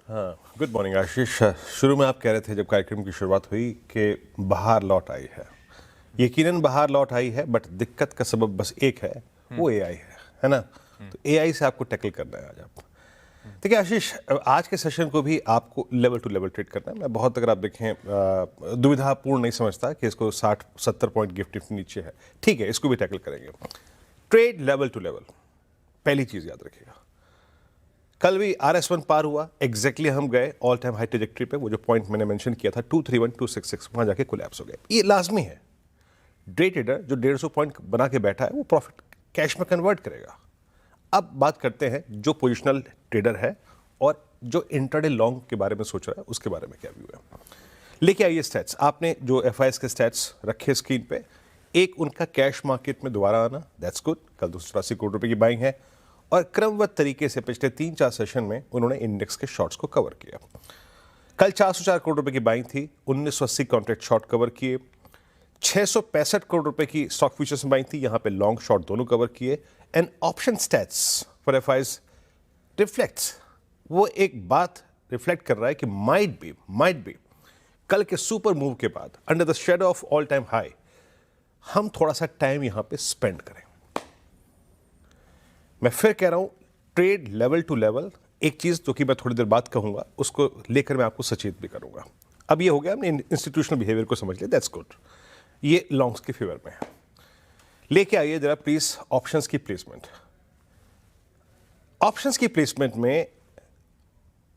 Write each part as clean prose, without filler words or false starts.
हाँ, good morning आशीष। शुरू में आप कह रहे थे जब कार्यक्रम की शुरुआत हुई कि बाहर लौट आई है। यकीनन बाहर लौट आई है, बट दिक्कत का सबब बस एक है, वो एआई है ना। तो एआई से आपको टैकल करना है आज। आप देखिए आशीष, आज के सेशन को भी आपको लेवल टू लेवल ट्रीट करना है। मैं बहुत, अगर आप देखें, दुविधापूर्ण नहीं समझता कि इसको 60-70 पॉइंट गिफ्ट नीचे है। ठीक है, इसको भी टैकल करेंगे। ट्रेड लेवल टू लेवल, पहली चीज याद रखिएगा। कल भी RS1 पार हुआ, एग्जैक्टली हम गए ऑल टाइम हाई ट्रेजेक्टरी पे। वो जो पॉइंट मैंने मेंशन किया था 231,266, वहां जाके कोलैप्स हो गए। ये लाजमी है। डे ट्रेडर जो 150 पॉइंट बना के बैठा है, वो प्रॉफिट कैश में कन्वर्ट करेगा। अब बात करते हैं जो पोजिशनल ट्रेडर है और जो इंट्राडे लॉन्ग के बारे में सोच रहा है, उसके बारे में क्या व्यू है। लेके आइए स्टैट्स। आपने जो FIs के स्टैट्स रखे स्क्रीन पे, एक उनका कैश मार्केट में दोबारा आना, दैट्स गुड। कल 280 करोड़ रुपए की बाइंग है और क्रमबद्ध तरीके से पिछले 3-4 सेशन में उन्होंने इंडेक्स के शॉर्ट्स को कवर किया। कल 404 करोड़ रुपए की बाइंग थी, 1980 कॉन्ट्रैक्ट शॉर्ट कवर किए। 665 करोड़ रुपए की स्टॉक फ्यूचर्स में बाइंग थी, यहां पे लॉन्ग शॉर्ट दोनों कवर किए। And option stats for FIs reflects, वो एक बात रिफ्लेक्ट कर रहा है कि माइट बी कल के सुपर मूव के बाद, under the shadow of all time high, हम थोड़ा सा टाइम यहां पे स्पेंड करें। मैं फिर कह रहा हूं, ट्रेड लेवल टू लेवल। एक चीज जो कि मैं थोड़ी देर बाद कहूंगा, उसको लेकर मैं आपको सचेत भी करूंगा। अब ये हो गया, हमने इंस्टीट्यूशनल बिहेवियर को समझ लिया, दैट्स गुड। ये लॉन्ग्स के फेवर में है। लेके आइए जरा प्लीज ऑप्शंस की प्लेसमेंट। ऑप्शंस की प्लेसमेंट में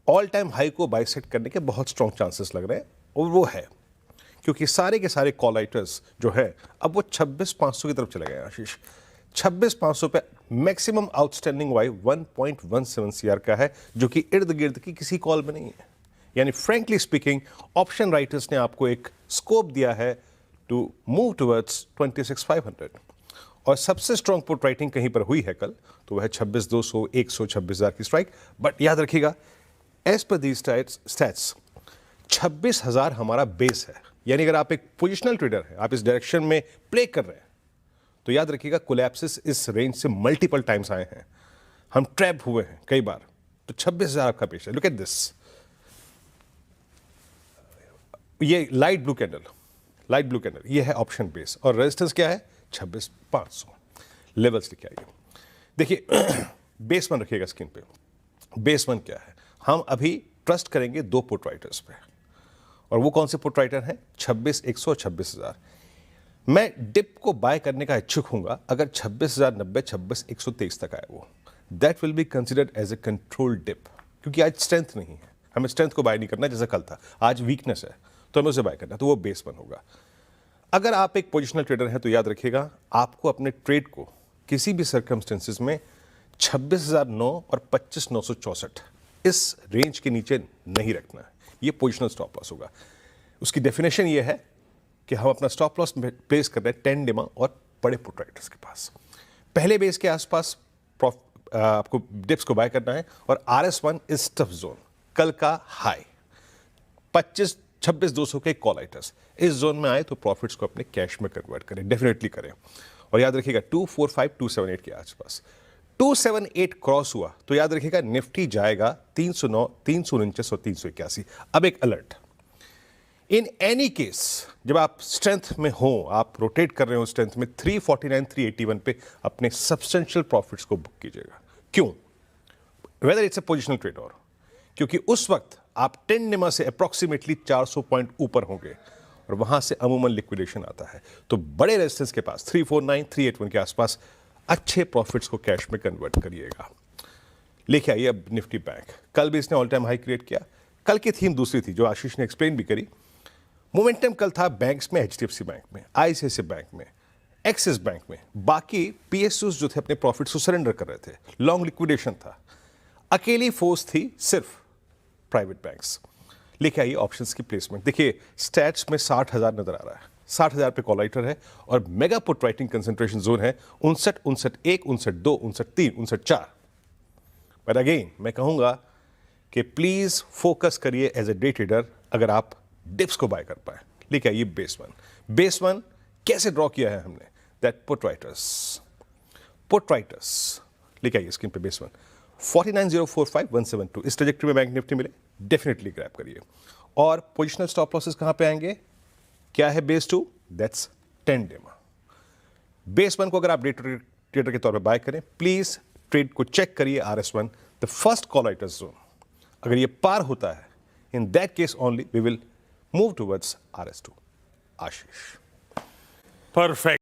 ऑल टाइम हाई को बाइसेक्ट करने के बहुत स्ट्रॉन्ग चांसेस लग रहे हैं, और वो है क्योंकि सारे के सारे कॉल राइटर्स जो है, अब वो 26,500 की तरफ चले गए आशीष। 26,500 पे मैक्सिमम आउटस्टैंडिंग वाई 1.17 CR का है, जो कि इर्द गिर्द की किसी कॉल में नहीं है। यानी फ्रेंकली स्पीकिंग, ऑप्शन राइटर्स ने आपको एक स्कोप दिया है टू मूव टुवर्ड्स 26,500। और सबसे स्ट्रॉन्ग पुट राइटिंग कहीं पर हुई है कल, तो वह है 26,200, 100, 26,000 की स्ट्राइक। बट याद रखिएगा, एज पर दीज स्टैट्स 26,000 हमारा बेस है। यानी अगर आप एक पोजिशनल ट्रेडर हैं, आप इस डायरेक्शन में प्ले कर रहे हैं, तो याद रखिएगा कोलैप्सेस इस रेंज से मल्टीपल टाइम्स आए हैं। हम ट्रैप हुए हैं कई बार। तो 26,000 आपका बेस है। लुक एट दिस, ये लाइट ब्लू कैंडल, ये है ऑप्शन बेस, और रेजिस्टेंस क्या है? 26,500। लेवल्स लिखे आइए। देखिए बेस 1 रखिएगा स्क्रीन पे। बेस 1 क्या है? हम अभी ट्रस्ट करेंगे 2 पुट राइटर्स पे, और वो कौन से पुट राइटर हैं? 26,100 और 26,000। मैं डिप को बाय करने का इच्छुक हूंगा अगर 26,090, 26,123 तक आए वो। That will be considered as a control dip, क्योंकि आज स्ट्रेंथ नहीं है। हमें स्ट्रेंथ को बाय नहीं करना जैसा कल था। आज वीकनेस है, तो हमें उसे बाय करना, तो वो बेस 1 होगा। अगर आप एक पोजिशनल ट्रेडर हैं, तो याद रखिएगा, आपको अपने ट्रेड को किसी भी सर्कमस्टेंसेस में 26,009 और 25,964 इस रेंज के नीचे नहीं रखना है। ये पोजिशनल स्टॉप लॉस होगा। उसकी डेफिनेशन ये है कि हम अपना स्टॉप लॉस प्लेस कर रहे हैं 10 डिमा और बड़े पुट राइटर्स के पास। पहले बेस के आसपास आपको डिप्स को बाय करना है, और RS1 इज टफ जोन। कल का हाई 26,200 के कॉल राइटर्स इस जोन में आए तो प्रॉफिट्स को अपने कैश में कन्वर्ट करें, डेफिनेटली करें। और याद रखिएगा 245, 278 के आसपास 278 क्रॉस हुआ तो याद रखिएगा निफ्टी जाएगा 309, 349 और 381। अब एक अलर्ट, इन एनी केस जब आप स्ट्रेंथ में हो, आप रोटेट कर रहे हो स्ट्रेंथ में, 349, 381 पे अपने सब्सटेंशियल प्रॉफिट्स को बुक कीजिएगा। क्यों? Whether it's a positional trade, और क्योंकि उस वक्त आप 10 निमा से अप्रोक्सीमेटली 400 पॉइंट ऊपर होंगे, और वहां से अमूमन लिक्विडेशन आता है। तो बड़े रेजिस्टेंस के पास 349, 381 के आसपास अच्छे प्रॉफिट्स को कैश में कन्वर्ट करिएगा। लेके आइए अब निफ्टी बैंक। कल भी इसने ऑल टाइम हाई क्रिएट किया। कल की थीम दूसरी थी, जो आशीष ने एक्सप्लेन भी करी। मोमेंटम कल था बैंक्स में, HDFC बैंक में, ICICI बैंक में, एक्सिस बैंक में। बाकी PSUs जो थे अपने प्रॉफिट्स को सरेंडर कर रहे थे, लॉन्ग लिक्विडेशन था। अकेली फोर्स थी सिर्फ प्राइवेट बैंक्स। लेके आइए ऑप्शंस की प्लेसमेंट। देखिए स्टैट्स में 60,000 नजर आ रहा है, 60,000 पे कॉल राइटर है, और mega put writing concentration zone है 59, 59.1, 59.2, 59.3, 59.4। बट अगेन मैं कहूंगा कि प्लीज फोकस करिए एज ए डे ट्रेडर, अगर आप डिप्स को बाय कर पाए। लेके आइए बेस 1। बेस 1 कैसे ड्रॉ किया है हमने? दैट पुट राइटर्स लेके आइए स्क्रीन पे। बेस 1 49,045, 172 इस ट्रेजेक्टरी में बैंक निफ्टी मिले। डेफिनेटली ग्रैब करिए। और पोजिशनल स्टॉप लॉसेस कहां पे आएंगे? क्या है बेस 2? दैट्स 10 डेमा। बेस 1 को अगर आप डे ट्रेडर के तौर पे बाय करें, प्लीज ट्रेड को चेक करिए RS1, the first call writers zone. अगर ये पार होता है, in that case only we will move towards RS2। Ashish. Perfect.